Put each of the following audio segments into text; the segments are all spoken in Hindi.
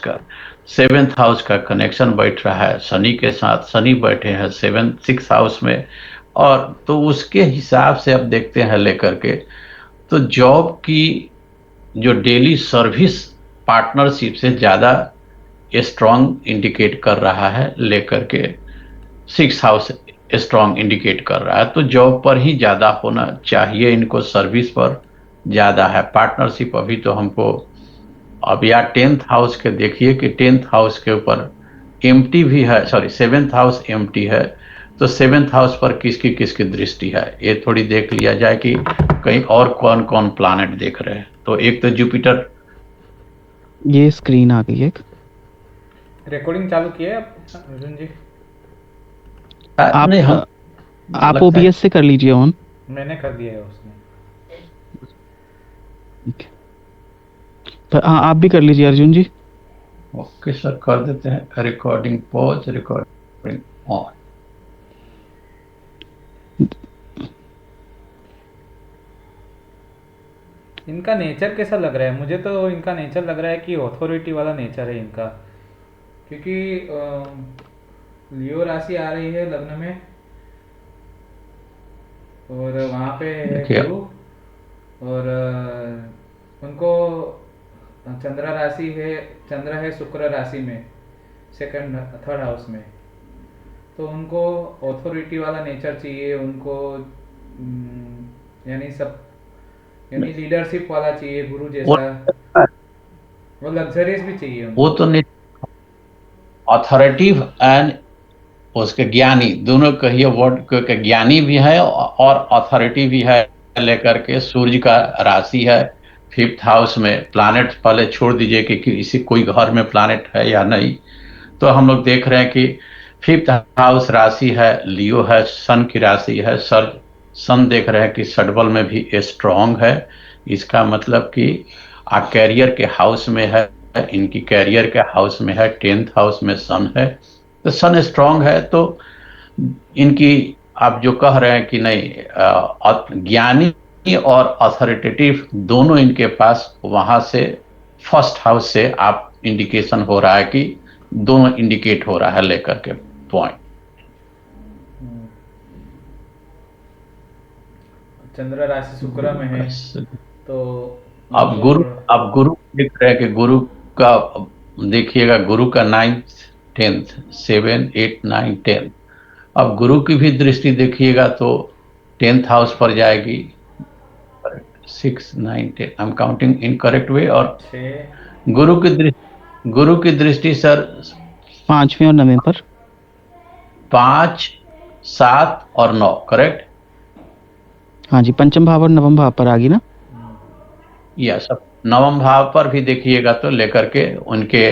का 7th हाउस का कनेक्शन बैठ रहा है शनि के साथ, शनि बैठे हैं 6 हाउस में। और तो उसके हिसाब से अब देखते हैं लेकर के, तो जॉब की जो डेली सर्विस पार्टनरशिप से ज्यादा स्ट्रांग इंडिकेट कर रहा है लेकर के, 6 हाउस स्ट्रांग इंडिकेट कर रहा है, तो जॉब पर ही ज्यादा होना चाहिए इनको, सर्विस पर ज्यादा है पार्टनरशिप अभी तो हमको। अब यार 10th हाउस के देखिए कि 10th हाउस के ऊपर एम्प्टी भी है, सॉरी 7th हाउस एम्प्टी है, तो 7th हाउस पर किसकी किसकी दृष्टि है ये थोड़ी देख लिया जाए कि कहीं और कौन कौन प्लानेट देख रहे हैं। तो एक तो जुपिटर। ये स्क्रीन आ गई एक। रिकॉर्डिंग चालू की है आप अर्जुन जी? नहीं आप हम आप लगता है। ओबीएस से कर लीजिए ऑन। मैंने कर दिया है उसने। ठीक है। तो हाँ, आप भी कर लीजिए अर्जुन जी। ओके सर, कर देते हैं रिकॉर्डिंग पॉज, रिकॉर्डिंग ऑन। इनका नेचर कैसा लग रहा है? मुझे तो इनका नेचर लग रहा है कि ऑथोरिटी वाला नेचर है इनका, क्योंकि लियो राशि आ रही है लग्न में, और वहाँ पे है देखिए, गुरु, और उनको चंद्र राशि है, चंद्र है शुक्र राशि में, सेकंड थर्ड हाउस में। तो उनको ऑथोरिटी वाला नेचर चाहिए उनको, यानी सब, यानी लीडरशिप वाला चाहिए गुरु वो जैसा। वो लग्जरियस भी चाहिए वो उनको। तो अथॉरिटिव एंड उसके ज्ञानी दोनों कहिए, वर्ड के ज्ञानी भी है और अथॉरिटी भी है लेकर के। सूर्य का राशि है 5th हाउस में, प्लैनेट पहले छोड़ दीजिए कि किसी कोई घर में प्लैनेट है या नहीं। तो हम लोग देख रहे हैं कि 5th हाउस राशि है लियो है, सन की राशि है सर। सन देख रहे हैं कि सडबल में भी स्ट्रांग है। इसका मतलब कि कैरियर के हाउस में है, इनकी कैरियर के हाउस में है, 10th हाउस में सन है। तो सन स्ट्रांग है तो इनकी, आप जो कह रहे हैं कि नहीं ज्ञानी और अथॉरिटेटिव दोनों इनके पास वहां से 1st हाउस से आप इंडिकेशन हो रहा है कि दोनों इंडिकेट हो रहा है लेकर के पॉइंट। चंद्र राशि शुक्र में है, तो अब उनको गुरु, थोड़ा। अब गुरु देख रहे हैं कि गुरु का, देखिएगा गुरु का 9th 10th 7 8 9 10। अब गुरु की भी दृष्टि देखिएगा तो 10th हाउस पर जाएगी, 6 9 10, I am counting in correct way. और छः। गुरु की दृष्टि सर 5वें और 9वें पर। 5 7 और 9, करेक्ट। हाँ जी, पंचम भाव और नवम भाव पर आ गई ना। या सब नवम भाव पर भी देखिएगा तो लेकर के उनके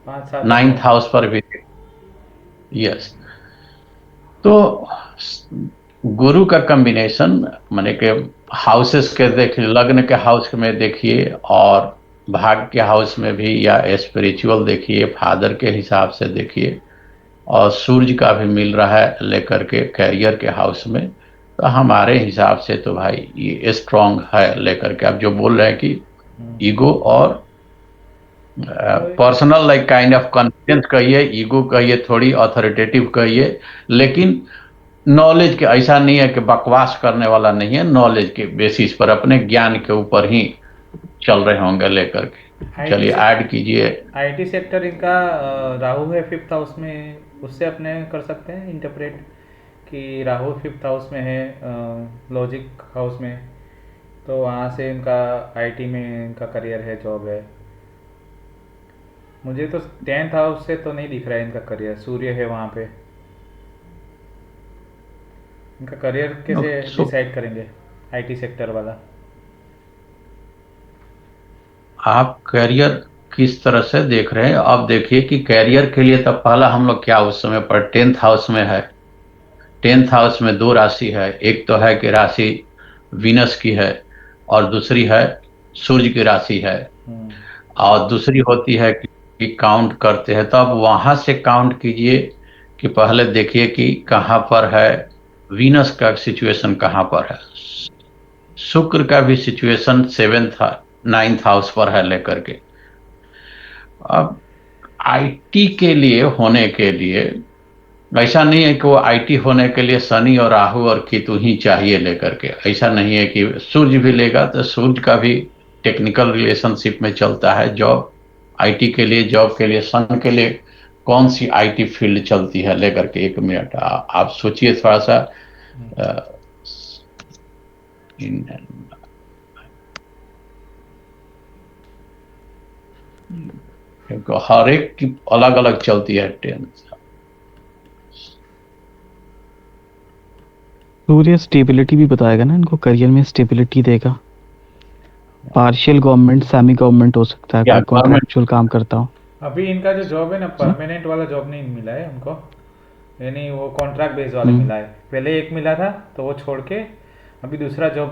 5 7 और 9। 9th हाउस पर भी। यस। तो गुरु का कॉम्बिनेशन माने के हाउसेस के देखिए, लग्न के हाउस में देखिए और भाग्य के हाउस में भी, या स्पिरिचुअल देखिए फादर के हिसाब से देखिए, और सूर्य का भी मिल रहा है लेकर के कैरियर के हाउस में। तो हमारे हिसाब से तो भाई ये स्ट्रांग है लेकर के। आप जो बोल रहे हैं कि ईगो और तो personal like kind of confidence कहिए, ईगो कहिए, थोड़ी अथॉरिटेटिव कहिए, लेकिन नॉलेज के ऐसा नहीं है कि बकवास करने वाला नहीं है, नॉलेज के बेसिस पर अपने ज्ञान के ऊपर ही चल रहे होंगे लेकर के। आईटी चलिए से, ऐड कीजिए। आईटी सेक्टर इनका राहु है फिफ्थ हाउस में, उससे अपने कर सकते हैं इंटरप्रेट कि राहु फिफ्थ हाउस में है, लॉजिक हाउस में, तो वहाँ से इनका आईटी में इनका करियर है, जॉब है। मुझे तो 10th हाउस से तो नहीं दिख रहा है इनका करियर, सूर्य है वहाँ पे। इनका करियर कैसे सो डिसाइड करेंगे आईटी सेक्टर वाला? आप करियर किस तरह से देख रहे हैं? आप देखिए कि करियर के लिए तो पहला हम लोग क्या उस समय पर 10th हाउस में है। 10th हाउस में दो राशि है, एक तो है कि राशि वीनस की है, और दूसरी है सूर्य की राशि है। हम्म। और दूसरी होती है कि काउंट करते हैं, तो आप वहां से काउंट कीजिए कि पहले देखिए कि कहाँ पर है वीनस का सिचुएशन, कहाँ पर है शुक्र का भी सिचुएशन 7th 9th हाउस पर है लेकर के। अब आईटी के लिए होने के लिए ऐसा नहीं है कि वो आईटी होने के लिए शनि और राहु और केतु ही चाहिए लेकर के। ऐसा नहीं है कि सूर्य भी लेगा तो सूर्य का भी टेक्निकल रिलेशनशिप में चलता है जॉब। आईटी के लिए, जॉब के लिए, सन के लिए कौन सी आईटी फील्ड चलती है लेकर के। एक मिनट आप सोचिए थोड़ा सा। अ, इन- क्योंकि हर एक की अलग अलग चलती है ट्रेन। सूर्य स्टेबिलिटी भी बताएगा ना इनको, करियर में स्टेबिलिटी देगा। पार्शियल गवर्नमेंट, सेमी गवर्नमेंट हो सकता है, या कोई गवर्नमेंट। कॉन्ट्रेक्चुअल काम करता हो। अभी इनका जो जॉब है ना, है ना? परमानेंट वाला जॉब नहीं मिला है उनको, यानी वो कॉन्ट्रैक्ट बेस वाले हम्म। मिला है। पहले एक मिला था तो वो छोड़ के अभी दूसरा जॉब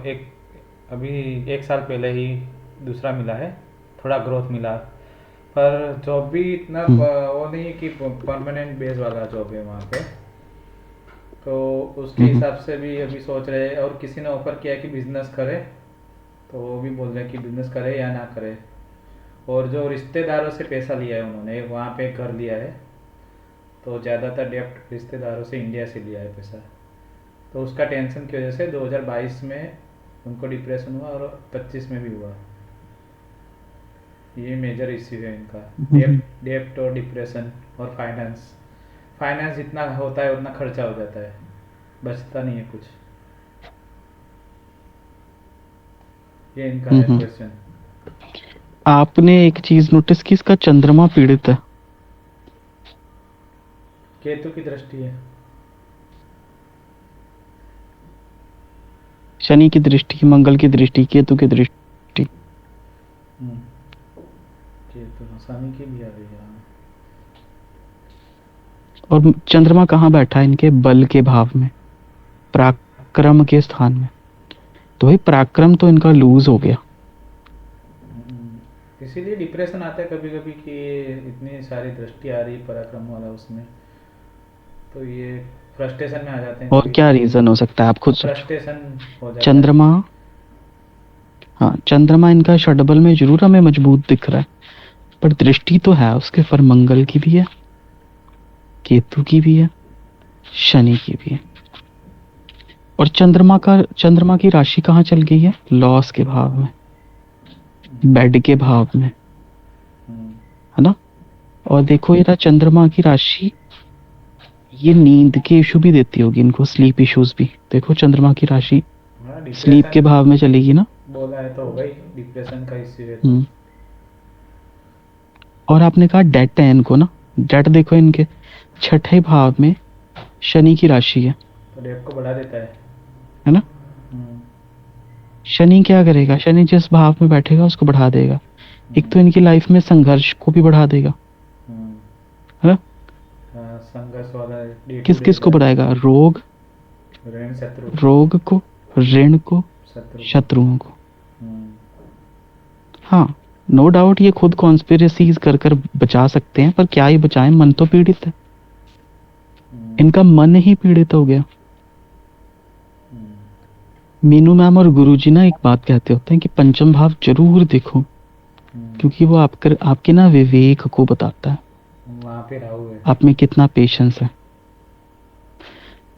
एक अभी 1 साल पहले ही दूसरा मिला है। थोड़ा ग्रोथ मिला, पर जॉब भी इतना हम्म। वो नहीं है कि परमानेंट बेस वाला जॉब है वहाँ पे। तो उसके हम्म। हिसाब से भी अभी सोच रहे हैं, और किसी ने ऑफर किया कि बिजनेस करे, तो वो भी बोल रहे हैं कि बिजनेस करे या ना करे। और जो रिश्तेदारों से पैसा लिया है उन्होंने, वहाँ पे एक घर लिया है, तो ज़्यादातर डेप्ट रिश्तेदारों से, इंडिया से लिया है पैसा। तो उसका टेंशन की वजह से 2022 में उनको डिप्रेशन हुआ और 25 में भी हुआ। ये मेजर इश्यू है इनका, हम्म। डेप्ट और डिप्रेशन और फाइनेंस। फाइनेंस जितना होता है उतना खर्चा हो जाता है, बचता नहीं है कुछ। ये इनका है हम्म। क्वेश्चन। आपने एक चीज नोटिस की, इसका चंद्रमा पीड़ित है। केतु की दृष्टि है। शनि की दृष्टि, मंगल की दृष्टि, केतु की दृष्टि। हम्म, केतु शनि की भी आ गई है, हाँ। और चंद्रमा कहाँ बैठा है इनके? बल के भाव में, पराक्रम के स्थान में। तो भाई पराक्रम तो इनका लूज हो गया। इसीलिए डिप्रेशन आता है कभी कभी कि इतनी सारी दृष्टि आ रही पराक्रम वाला उसमें, तो ये फ्रस्ट्रेशन में आ जाते हैं और कभी क्या कभी। रीजन हो सकता है, आप खुद सोचो। फ्रस्ट्रेशन हो जाता है। चंद्रमा, हाँ चंद्रमा इनका षडबल में जरूर हमें मजबूत दिख रहा है, पर दृष्टि तो है उसके, पर मंगल की भी है, केतु की भी है, शनि की भी है। और चंद्रमा की राशि कहाँ चल गई है? लॉस के भाव में, बेड के भाव में, हम्म, है ना? और देखो ये रहा चंद्रमा की राशि, ये नींद के इशू भी देती होगी इनको, स्लीप इश्यूज भी। देखो चंद्रमा की राशि हाँ स्लीप के डिप्रेशन भाव में चलेगी ना। बोला है तो हो गई, डिप्रेशन का इश्यू है तो। हम्म। और आपने कहा डेट है इनको ना, डेट देखो इनके छठे भाव में शनि की राशि तो डेप को बढ़ा देता है ना? हम्म, शनि क्या करेगा? शनि जिस भाव में बैठेगा उसको बढ़ा देगा। एक तो इनकी लाइफ में संघर्ष को भी बढ़ा देगा, हम्म, है ना? हाँ, संघर्ष वाला डे टू किस डे किस को का। बढ़ाएगा? रोग, ऋण शत्रु। रोग को, ऋण को, शत्रु को। शत्रुओं को। हम्म, हाँ, नो डाउट ये खुद कॉन्स्पिरेसीज कर कर बचा सकते हैं, पर क्या ही बचाएं, मन तो पीड़ित है। हम्म, इनका मन ही पीड़ित हो गया। हम्म, मीनू मैम और गुरुजी ना एक बात कहते होते हैं कि पंचम भाव जरूर देखो, क्योंकि वो आपके ना विवेक को बताता है, वहाँ पे राहु है। आप में कितना पेशेंस है।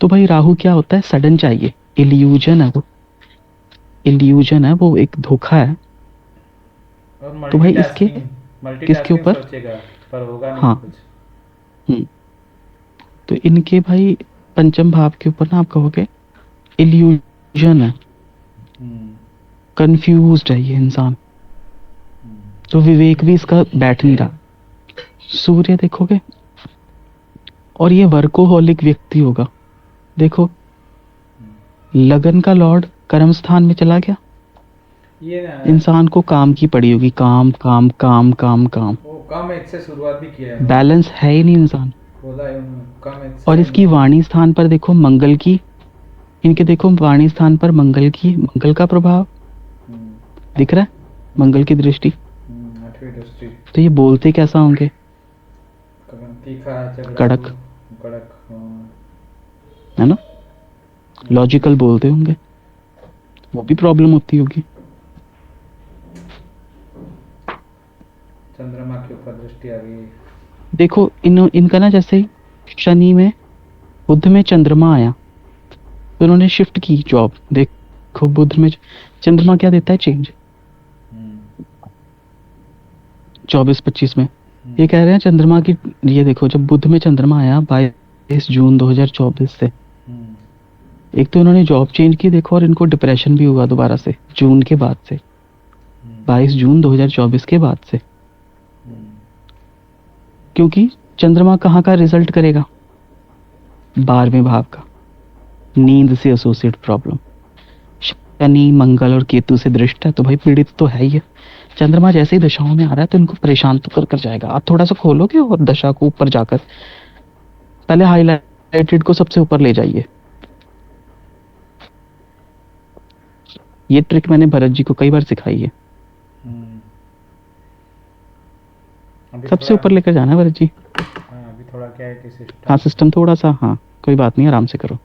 तो भाई राहु क्या होता है? सडन चाहिए, इल्यूजन है वो, इल्यूजन है वो, एक धोखा है। और तो भाई इसके मल्टीटास्किंग, किसके मल्टीटास्किंग ऊपर? सोचेगा, पर होगा नहीं हाँ। कुछ। हम्म। तो इनके भाई पंचम भाव के ऊपर ना आप कहोगे इल्यूजन है, हम्म, कंफ्यूज्ड है ये इंसान। हम्म, तो विवेक भी इसका बैठ नहीं रहा। सूर्य देखोगे, और ये वर्कोहॉलिक व्यक्ति होगा। देखो लगन का लॉर्ड कर्म स्थान में चला गया, ये ना इंसान को काम की पड़ी होगी, काम काम काम काम काम। वो कम एज से शुरुआत भी किया है उन्होंने। बैलेंस है ही नहीं इंसान। बोला है उन्होंने, कम एज से और हम इसकी वाणी स्थान पर देखो मंगल की, इनके देखो वाणी स्थान पर मंगल की, मंगल का प्रभाव हम्म, दिख रहा है, मंगल की दृष्टि। 8वीं दृष्टि। तो ये बोलते कैसा होंगे? तीखा, झगड़ालू, कड़क, कड़क, हाँ। है ना? लॉजिकल बोलते होंगे, वो भी प्रॉब्लम होती होगी। चंद्रमा के ऊपर दृष्टि आ गई। देखो इनका ना जैसे ही शनि में बुध में चंद्रमा आया तो उन्होंने शिफ्ट की जॉब। देखो बुध में चंद्रमा क्या देता है, चेंज। हम्म 24-25 में हम्म ये कह रहे हैं चंद्रमा की। ये देखो जब बुध में चंद्रमा आया 22 जून 2024 से, हम्म एक तो इन्होंने जॉब चेंज की देखो, और इनको डिप्रेशन भी हुआ दोबारा से जून के बाद से, हम्म 22 जून 2024 के बाद से। हम्म क्योंकि चंद्रमा कहाँ का रिजल्ट करेगा, 12वें भाव का, नींद से एसोसिएट प्रॉब्लम। शनि मंगल और केतु से दृष्ट है तो भाई पीड़ित तो है ही है। चंद्रमा जैसे ही दशाओं में आ रहा है तो इनको परेशान तो कर जाएगा। आप थोड़ा सा खोलोगे और दशा को ऊपर जाकर पहले हाईलाइटेड को सबसे ऊपर ले जाइए। ये ट्रिक मैंने भरत जी को कई बार सिखाई है। हम्म। अभी सबसे थोड़ा, ऊपर लेकर जाना है भरत जी। हाँ अभी थोड़ा क्या है कि हाँ सिस्टम, सिस्टम थोड़ा सा, हाँ कोई बात नहीं, आराम से करो।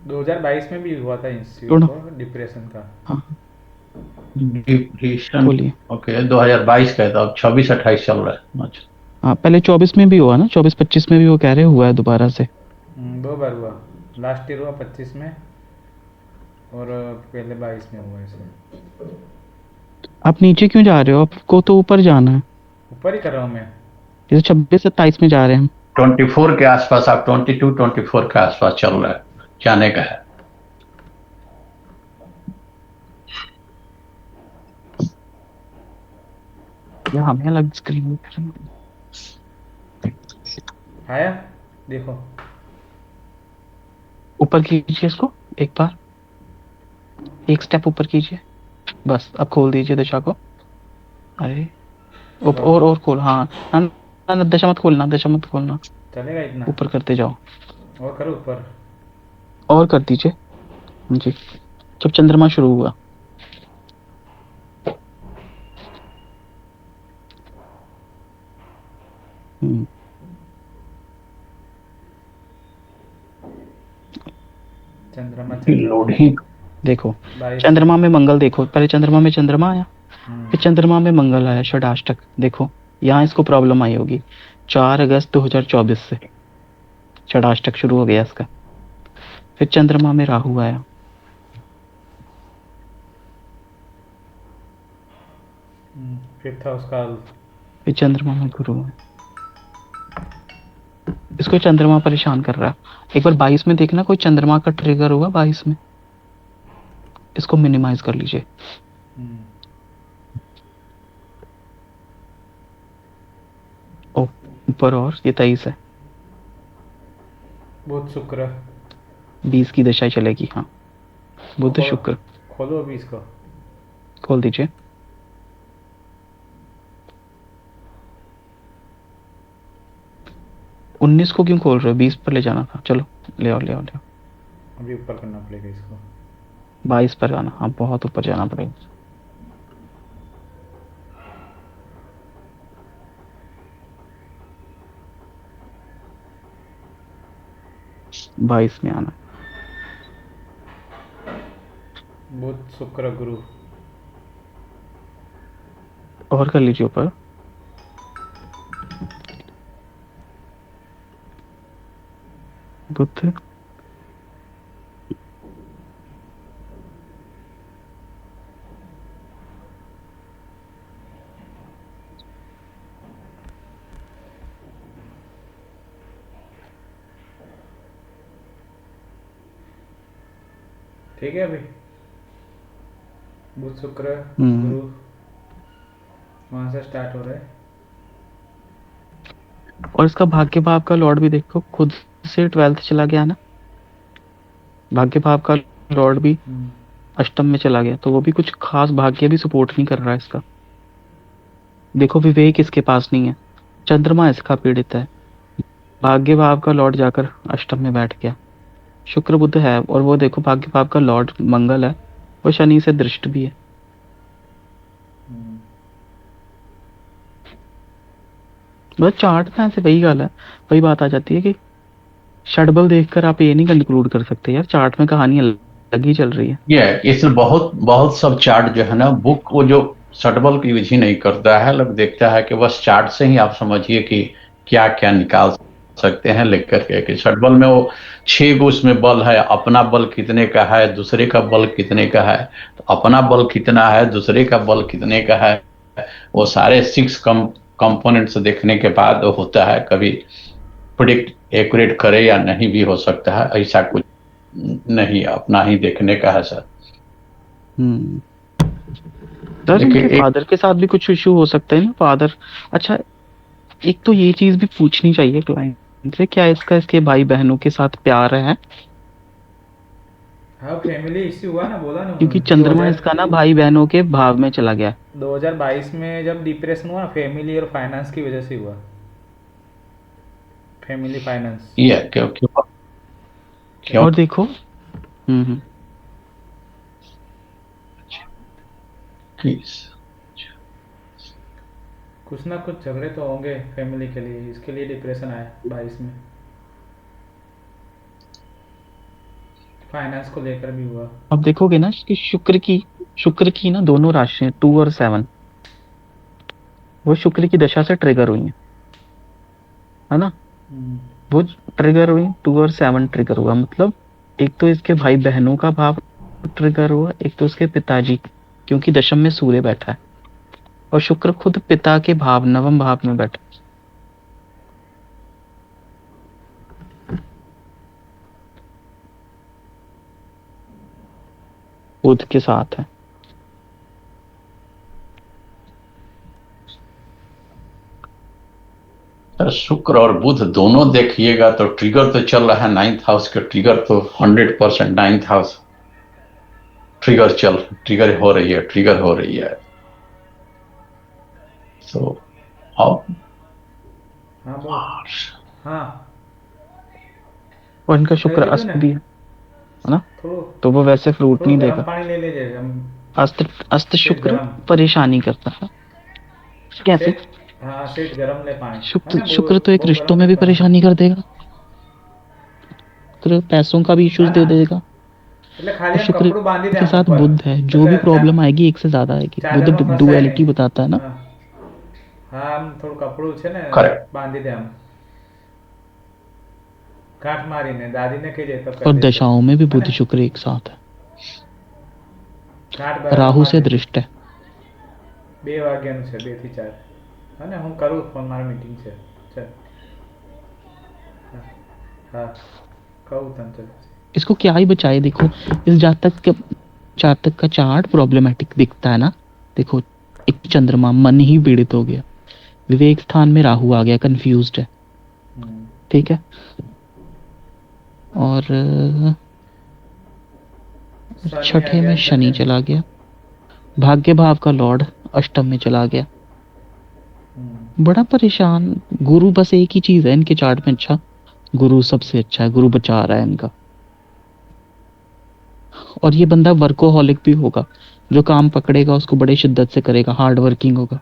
2022 में भी हुआ था इंस्टीट्यूट थोड़ा, को डिप्रेशन का। हाँ डिप्रेशन। खोलिए। ओके, 2022 का है तो अब 26-28 चल रहा है। अच्छा। हाँ पहले 24 में भी हुआ ना, 24-25 में भी वो कह रहे हुआ है दोबारा से। 2 बार हुआ, लास्ट ईयर हुआ 25 में और पहले 22 में हुआ ऐसे। आप नीचे क्यों जा रहे हो, आपको तो ऊपर जाना है। ऊपर ही कर रहा हूँ मैं। जैसे 26-27 में जा रहे हैं हम। 24 के आसपास, आप 22-24 के आसपास चल रहा है, जाने का है। या हमें अलग स्क्रीन आया, देखो। ऊपर कीजिए इसको एक बार, एक स्टेप ऊपर कीजिए, बस अब खोल दीजिए दशा को। अरे और खोल, हाँ ना, ना दशा मत खोलना, दशा मत खोलना, चलेगा इतना? ऊपर करते जाओ। और करो ऊपर। और कर दीजिए जी। जब चंद्रमा शुरू हुआ, हम्म, चंद्रमा चंद्रमा लोडिंग। देखो 22 से। चंद्रमा में मंगल, देखो पहले चंद्रमा में चंद्रमा आया, हम्म फिर चंद्रमा में मंगल आया षडाष्टक। देखो यहाँ इसको प्रॉब्लम आई होगी 4 अगस्त 2024 से षडाष्टक शुरू हो गया इसका। फिर चंद्रमा में राहु आया, 5th हाउस का। फिर चंद्रमा में गुरु है। इसको चंद्रमा परेशान कर रहा है। एक बार 22 में देखना कोई चंद्रमा का ट्रिगर हुआ 22 में, इसको मिनिमाइज कर लीजिए। हम्म ओ ऊपर, और ये 23 है, बुध शुक्र। 20 की दशा चलेगी। हाँ बुध खोलो, शुक्र, खोलो अभी इसको। खोल दीजिए। उन्नीस को क्यों खोल रहे हो, 20 पर ले जाना था। चलो ले आओ ले आओ ले आओ। अभी ऊपर करना पड़ेगा इसको। 22 पर जाना, हाँ बहुत ऊपर जाना पड़ेगा। 22 में आना। बुध शुक्र गुरु। और कर लीजिए ऊपर। बुध, ठीक है अभी बुध शुक्र हम्म। गुरु वहां से स्टार्ट हो रहा है। और इसका भाग्य भाव का लॉर्ड भी देखो, खुद से 12th चला गया ना, भाग्य भाव का लॉर्ड भी अष्टम में चला गया, तो वो भी कुछ खास भाग्य भी सपोर्ट नहीं कर रहा है इसका। देखो विवेक इसके पास नहीं है, चंद्रमा इसका पीड़ित है, भाग्य भाव का लॉर्ड जाकर अष्टम में बैठ गया। शुक्र बुध है, और वो देखो भाग्य भाव का लॉर्ड मंगल है, वो शनि से दृष्ट भी है। बस चार्ट में से वही गल है, वही बात आ जाती है कि षटबल देखकर आप ये नहीं कंक्लूड कर सकते यार, चार्ट में कहानी अलग ही चल रही है। ये इसमें बहुत बहुत सब चार्ट जो है ना, बुक वो जो सटबल की विधि नहीं करता है, लोग देखता है कि बस चार्ट से ही आप समझिए कि क्या क्या निकाल सकते हैं लेकर के, कि सटबल में वो 6 गो उसमें बल है, अपना बल कितने का है, दूसरे का बल कितने का है, तो अपना बल कितना है, दूसरे का बल कितने का है, वो सारे 6 कंपोनेंट्स देखने के बाद होता है। कभी प्रिडिक्ट एक्यूरेट करे या नहीं भी हो सकता है, ऐसा कुछ नहीं, अपना ही देखने का है सर। हम्म। सर देखिए इनके एक, फादर के साथ भी कुछ इशू हो सकता है ना, फादर। अच्छा, एक तो ये चीज भी पूछनी चाहिए क्लाइंट से, क्या इसका इसके भाई बहनों के साथ प्यार है? हाँ, फैमिली इश्यू हुआ ना, बोला ना क्योंकि उन्होंने चंद्रमा इसका ना भाई बहनों के भाव में चला गया। 2022 में जब डिप्रेशन हुआ ना, फैमिली और फाइनेंस की वजह से हुआ। Family finance. ये है क्योंकि क्यों और देखो। हम्म। कि कुछ ना कुछ झगड़े तो होंगे फैमिली के लिए, इसके लिए डिप्रेशन आया 22 में। फाइनेंस को लेकर भी हुआ। अब देखोगे ना कि शुक्र की ना दोनों राशियां 2 और 7, वो शुक्र की दशा से ट्रिगर हुई है ना। हम्म। वो ट्रिगर हुई, 2 और 7 ट्रिगर हुआ, मतलब एक तो इसके भाई बहनों का भाव ट्रिगर हुआ, एक तो उसके पिताजी, क्योंकि दशम में सूर्य बैठा है, और शुक्र खुद पिता के भाव नवम भाव में बैठा बुध के साथ है। शुक्र और बुध दोनों देखिएगा तो ट्रिगर तो चल रहा है, 9th हाउस के ट्रिगर तो 100% 9th हाउस ट्रिगर हो रही है। तो अब हाँ बोल। हाँ, और इनका खाई शुक्र लीजिए अस्त ना। भी है ना। थोड़ो तो वो वैसे फ्रूट थोड़ो नहीं गर्म देगा। पानी ले लीजिए हम। अस्त अस्त सेठ शुक्र गरम। परेशानी करता है। कैसे? सेठ। हाँ, सेठ गरम ले पानी। है शुक्र ना, शुक्र तो एक वो रिश्तों गरम में ले भी पानी। परेशानी कर देगा, शुक्र पैसों का भी इश्यूज हाँ ना, दे देगा। એટલે ખાલી और આમ शुक्र કપડું બાંધી દે के આમ साथ ઉપર, बुध है, તો जो भी चा, प्रॉब्लम आएगी एक से ज्यादा आएगी, बुध ચાદરમાં ફસાય डुअलिटी નહીં। बताता है ना। હા હા, આમ થોડું કપડું છે ને, करेक्ट। બાંધી दे આમ, ગાંઠ મારીને દાદીને કહેજે તો કરી और દેશે। दशाओं में भी है बुध ને, शुक्र एक साथ है। ગાંઠ બરાબર राहु से બાંધી दे। दृष्ट है। 2 વાગ્યાનું છે, 2 થી 4। હા ને, હું કરું ફોન, મારી મીટિંગ છે। ચાલ। હા હા, કહું તને, ચાલ। इसको क्या ही बचाए, देखो इस जातक का चार्ट प्रॉब्लमेटिक दिखता है ना। देखो, एक चंद्रमा मन ही पीड़ित हो गया, विवेक स्थान में राहु आ गया, कंफ्यूज्ड है। हम्म। ठीक है। और शनि आ छठे गया में छठे शनि में। चला गया, भाग्य भाव का लॉर्ड अष्टम में चला गया। हम्म। बड़ा परेशान। गुरु बस एक ही चीज है इनके चार्ट में, अच्छा, गुरु सबसे अच्छा है, गुरु बचा रहा है इनका। और ये बंदा वर्कोहॉलिक भी होगा, जो काम पकड़ेगा उसको बड़े शिद्दत से करेगा, हार्ड वर्किंग होगा।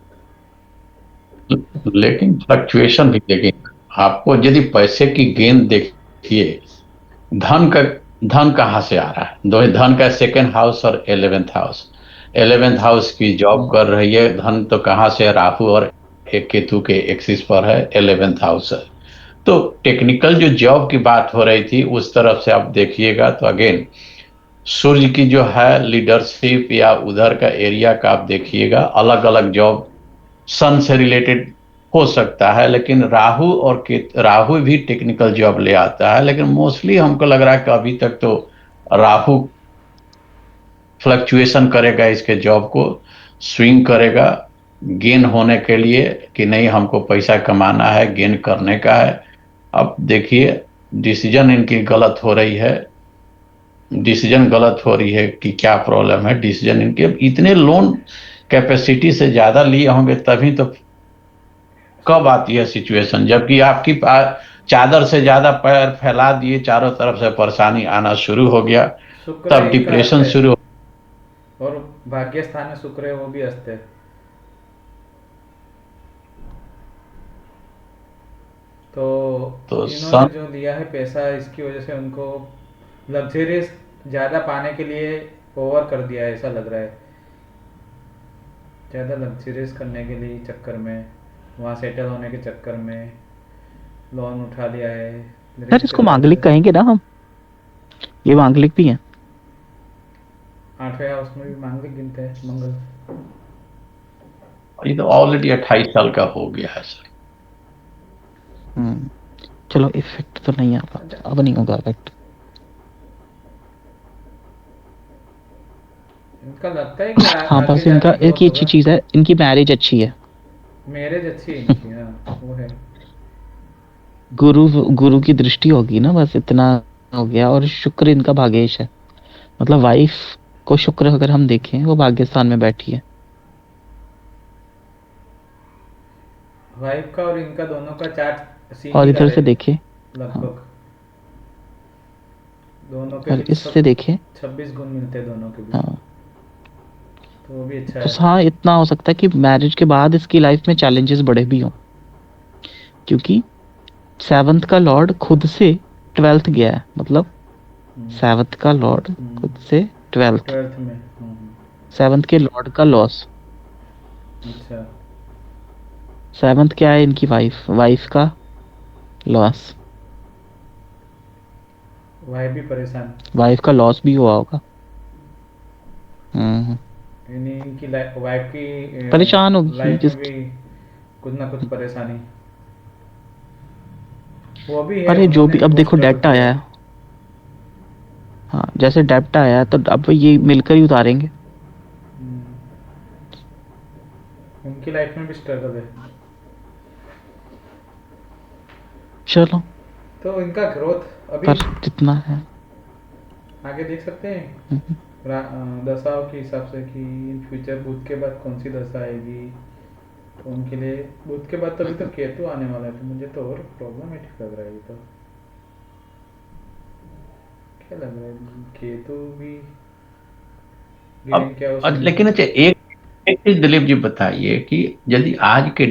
लेकिन फ्लक्चुएशन भी देखिए, आपको यदि पैसे की गेंद देखिए, धन का धन कहाँ से आ रहा है, दो धन का 2nd हाउस और 11th हाउस, 11th हाउस की जॉब हम्म। कर रही है, धन तो कहाँ से, राहु और एक केतु के एक्सिस पर है, 11th हाउस है। तो टेक्निकल जो जॉब की बात हो रही थी उस तरफ से आप देखिएगा तो अगेन सूर्य की जो है लीडरशिप या उधर का एरिया का आप देखिएगा, अलग अलग जॉब सन से रिलेटेड हो सकता है, लेकिन राहु भी टेक्निकल जॉब ले आता है, लेकिन मोस्टली हमको लग रहा है कि अभी तक तो राहु फ्लक्चुएशन करेगा, इसके जॉब को स्विंग करेगा गेन होने के लिए, कि नहीं हमको पैसा कमाना है, गेन करने का है। अब देखिए डिसीजन इनकी गलत हो रही है, डिसीजन गलत हो रही है कि क्या प्रॉब्लम है, डिसीजन इनके इतने लोन कैपेसिटी से ज्यादा लिए होंगे तभी तो, कब आती है सिचुएशन जबकि आपकी चादर से ज्यादा पैर फैला दिए, चारों तरफ से परेशानी आना शुरू हो गया, शुक्र तब एक का हस्त डिप्रेशन है, शुरू। और भाग्य स्थान में शुक्र है, वो भी हस्त है। तो तो इन्होंने सन जो दिया है पैसा, इसकी वजह से उनको लग्जरियस ज़्यादा पाने के लिए ओवर कर दिया है, ऐसा लग रहा है। ज़्यादा लग्जरियस करने के लिए चक्कर में, वहाँ सेटल होने के चक्कर में लोन उठा लिया है, सर रेंट पे इसको रह मांगलिक रहे हैं। कहेंगे ना हम, ये मांगलिक भी है। 8वें हाउस में भी मांगलिक गिनते हैं मंगल। ये तो ऑलरेडी 28 साल का हो गया है सर। चलो इफेक्ट तो नहीं आ पाता, अच्छा, अब नहीं होगा इफेक्ट। इनका लगता है कि हाँ आगे बस इनका जाके एक ग्रोथ ही अच्छी होगा। चीज है, इनकी मैरिज अच्छी है। मैरिज अच्छी है इनकी, हाँ वो है। गुरु गुरु की दृष्टि होगी ना, बस इतना हो गया। और शुक्र इनका भाग्येश है, मतलब वाइफ को शुक्र अगर हम देखें वो भाग्य स्थान में बैठी है। वाइफ का और इनका दोनों का चार्ट और सीमिलर इधर है से देखें, हाँ, लगभग। दोनों के और बीच इससे देखें, 26 गुण मिलते हैं दोनों के बीच, हाँ, तो वो भी अच्छा तो है। हाँ इतना हो सकता है कि मैरिज के बाद इसकी लाइफ में चैलेंजेस बढ़े भी हों, क्योंकि सेवंथ का लॉर्ड खुद से ट्वेल्थ गया है, मतलब सेवंथ का लॉर्ड खुद से ट्वेल्थ, 12th में। सेवंथ के लॉर्ड का लॉस। अच्छा। सेवंथ क्या है, इनकी वाइफ, वाइफ का लॉस, वाइफ भी परेशान, वाइफ का लॉस भी हुआ होगा। यानी इनकी वाइफ की परेशान होगी लाइफ में जिस, भी कुछ ना कुछ परेशानी। वो भी है, अरे जो उन्होंने भी, भी अब बहुत देखो स्ट्रगल डेप्ट किया आया है। है, हाँ जैसे डेप्ट आया है तो अब ये मिलकर ही उतारेंगे। हम्म, उनकी लाइफ में भी स्ट्रगल है। चलो, तो इनका ग्रोथ अभी पर जितना है, आगे देख सकते हैं हम्म, दशाओं के हिसाब से कि इन फ्यूचर बुध के बाद कौन सी दशा आएगी। तो उनके लिए बुध के बाद तो अभी तो केतु आने वाला है, तो मुझे तो और प्रॉब्लमेटिक लग रहा है ये तो। क्या लग रहा है, केतु भी गिरेंगे अब क्या उस समय? लेकिन अच्छा, एक एक चीज दिलीप जी बताइए कि यदि आज के